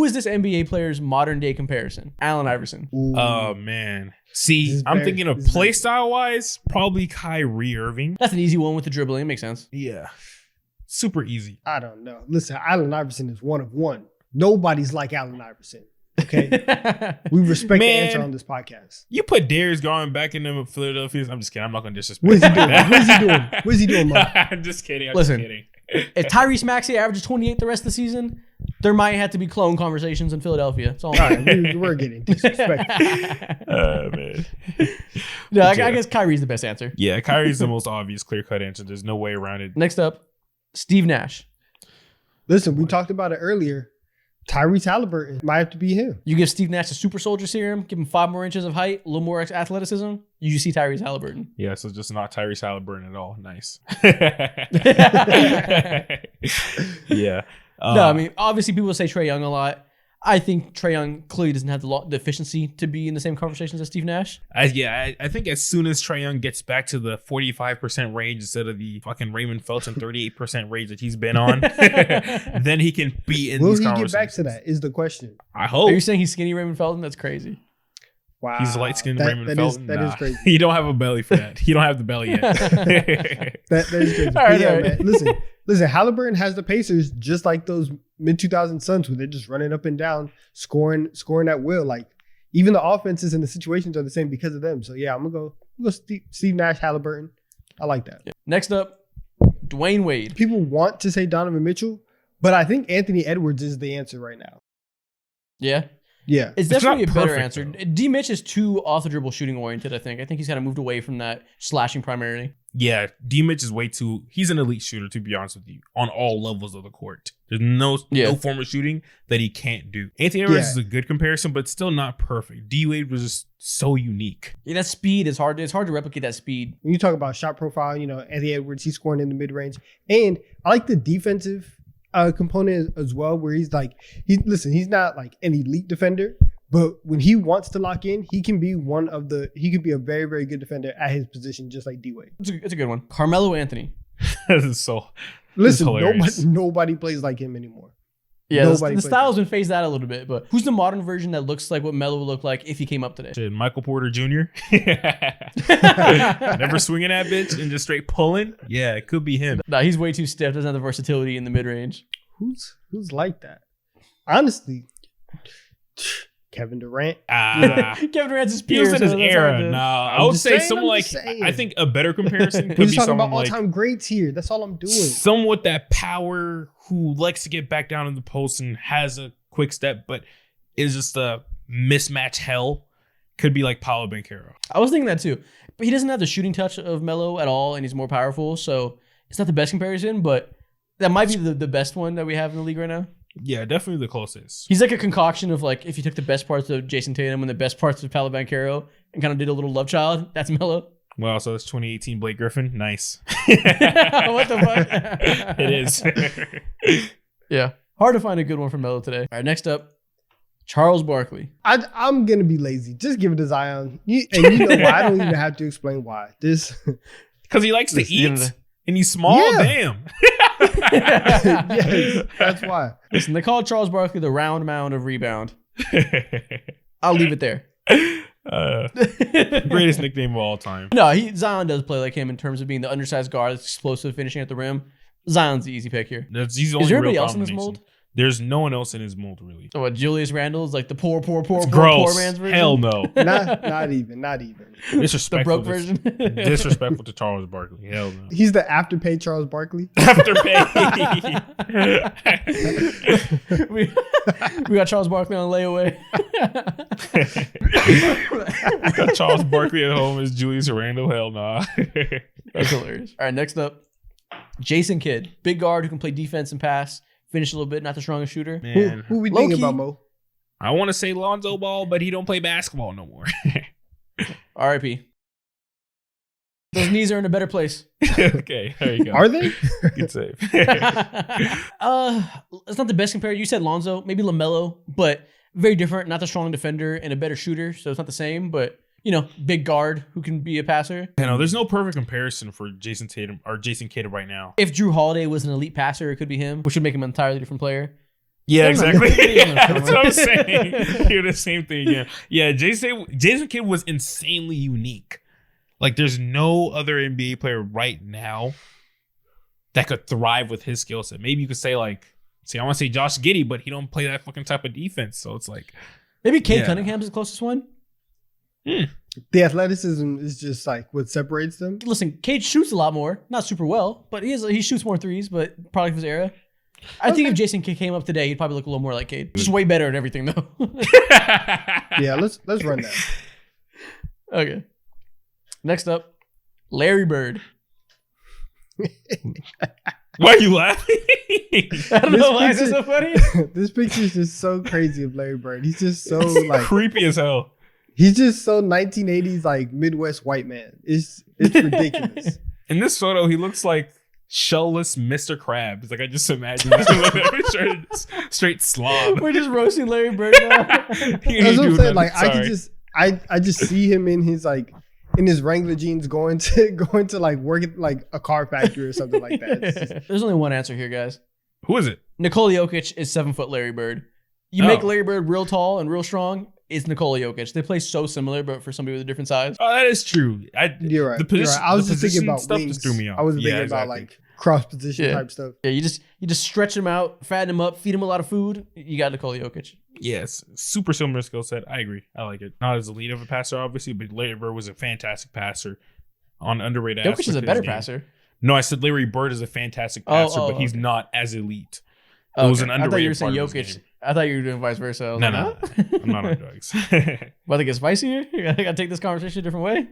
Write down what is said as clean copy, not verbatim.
Who is this NBA player's modern day comparison? Allen Iverson. Ooh. Oh, man. See, I'm thinking of play style wise, probably Kyrie Irving. That's an easy one with the dribbling. It makes sense. Yeah. Super easy. I don't know. Listen, Allen Iverson is one of one. Nobody's like Allen Iverson. Okay? We respect the answer on this podcast. You put Darius Garland back in them Philadelphia. I'm just kidding. I'm not going to disrespect What is he doing? What is he doing? What is he doing, Mo? I'm just kidding. Listen, if Tyrese Maxey averages 28 the rest of the season, there might have to be clone conversations in Philadelphia. That's all. All right, we're getting disrespectful. Oh, man. No, I guess Kyrie's the best answer. Yeah, Kyrie's the most obvious clear-cut answer. There's no way around it. Next up, Steve Nash. Listen, we talked about it earlier. Tyrese Halliburton might have to be him. You give Steve Nash a super soldier serum, give him 5 more inches of height, a little more athleticism, you see Tyrese Halliburton. Yeah, so just not Tyrese Halliburton at all. Nice. Yeah. No, I mean, obviously people say Trae Young a lot. I think Trae Young clearly doesn't have the efficiency to be in the same conversations as Steve Nash. I think as soon as Trae Young gets back to the 45% range instead of the fucking Raymond Felton 38% range that he's been on, then he can be in these conversations. Will he get back to that is the question. I hope. Are you saying he's skinny Raymond Felton? That's crazy. Wow. He's light-skinned Raymond Felton? That is crazy. You don't have a belly for that. You don't have the belly yet. that is crazy. All right, man. Listen, Halliburton has the Pacers just like those mid-2000 Suns where they're just running up and down, scoring at will. Like, even the offenses and the situations are the same because of them. So, yeah, I'm going to go Steve Nash, Halliburton. I like that. Yeah. Next up, Dwayne Wade. People want to say Donovan Mitchell, but I think Anthony Edwards is the answer right now. Yeah? Yeah. It's definitely a better perfect, answer. though. D-Mitch is too off-the-dribble shooting oriented, I think. I think he's kind of moved away from that slashing primarily. Yeah, D-Mitch is he's an elite shooter, to be honest with you, on all levels of the court. There's no form of shooting that he can't do. Anthony Edwards is a good comparison, but still not perfect. D-Wade was just so unique. Yeah, that speed is hard. It's hard to replicate that speed. When you talk about shot profile, Anthony Edwards, he's scoring in the mid-range. And I like the defensive component as well, where he's he's not like an elite defender, but when he wants to lock in, he can be a very, very good defender at his position, just like D-Wade. It's a good one. Carmelo Anthony. Nobody plays like him anymore. Yeah, the style's been phased out a little bit, but who's the modern version that looks like what Melo would look like if he came up today? Michael Porter Jr. Never swinging that bitch and just straight pulling. Yeah, it could be him. Nah, he's way too stiff. Doesn't have the versatility in the mid-range. Who's like that? Honestly, Kevin Durant. Kevin Durant's his peer. He was in his era. No, I would say someone like, I think a better comparison could be talking someone about all-time greats here. That's all I'm doing. Someone with that power who likes to get back down in the post and has a quick step, but is just a mismatch hell. Could be like Paolo Banchero. I was thinking that too. But he doesn't have the shooting touch of Melo at all, and he's more powerful. So it's not the best comparison, but that might be the best one that we have in the league right now. Yeah, definitely the closest. He's like a concoction of like if you took the best parts of Jason Tatum and the best parts of Paolo Banchero and kind of did a little love child, that's Melo. Wow, so that's 2018 Blake Griffin. Nice. What the fuck? It is. Yeah. Hard to find a good one for Melo today. All right, next up, Charles Barkley. I'm going to be lazy. Just give it to Zion. You know why? I don't even have to explain why. Because he likes to eat and he's small? Yeah. Damn. Yes, that's why. Listen, they call Charles Barkley the round mound of rebound. I'll leave it there. Greatest nickname of all time. No, Zion does play like him in terms of being the undersized guard that's explosive, finishing at the rim. Zion's the easy pick here. Is there anybody else in this mold? There's no one else in his mold, really. So what, Julius Randle is like the poor man's version? Hell no. Not even. Disrespectful. The broke version. Disrespectful to Charles Barkley. Hell no. He's the afterpay Charles Barkley. Afterpay. we got Charles Barkley on layaway. We got Charles Barkley at home as Julius Randle. Hell nah. That's hilarious. All right, next up, Jason Kidd. Big guard who can play defense and pass. Finish a little bit, not the strongest shooter. Man. Who we thinking about, Mo? I want to say Lonzo Ball, but he don't play basketball no more. R.I.P. Those knees are in a better place. Okay, there you go. Are they? Good save. It's not the best comparison. You said Lonzo, maybe LaMelo, but very different. Not the strong defender and a better shooter, so it's not the same, but big guard who can be a passer. There's no perfect comparison for Jason Tatum or Jason Kidd right now. If Drew Holiday was an elite passer, it could be him, which would make him an entirely different player. Yeah, exactly. Yeah, That's what I'm saying. Hear the same thing again. Yeah, Jason Kidd was insanely unique. Like, there's no other NBA player right now that could thrive with his skill set. Maybe you could say, like, I want to say Josh Giddey, but he don't play that fucking type of defense. So it's like, maybe Cade Cunningham's the closest one. The athleticism is just like what separates them. Listen, Cade shoots a lot more, not super well, but he shoots more threes. But probably of his era. I think if Jason Kidd came up today, he'd probably look a little more like Cade. Just way better at everything, though. Yeah, let's run that. Okay. Next up, Larry Bird. Why are you laughing? I don't know why is this so funny. This picture is just so crazy of Larry Bird. He's just so like creepy as hell. He's just so 1980s like Midwest white man. It's ridiculous. In this photo, he looks like shellless Mr. Krabs. Like, I just imagine him straight slob. We're just roasting Larry Bird now. That's what I'm saying. Like, I just see him in his like in his Wrangler jeans going to like work at like a car factory or something like that. There's only one answer here, guys. Who is it? Nikola Jokic is 7 foot Larry Bird. You make Larry Bird real tall and real strong. It's Nikola Jokic. They play so similar, but for somebody with a different size. Oh, that is true. You're right. I was just thinking about stuff wings. just threw me off. I was thinking about like cross position type stuff. Yeah, you just stretch him out, fatten him up, feed him a lot of food. You got Nikola Jokic. Yes, super similar skill set. I agree. I like it. Not as elite of a passer, obviously, but Larry Bird was a fantastic passer on underrated. Jokic is a better passer. No, I said Larry Bird is a fantastic passer, but he's not as elite. It was an underrated. I thought you were saying Jokic. I thought you were doing vice versa. No, I'm not on drugs. About to get spicier? I gotta take this conversation a different way.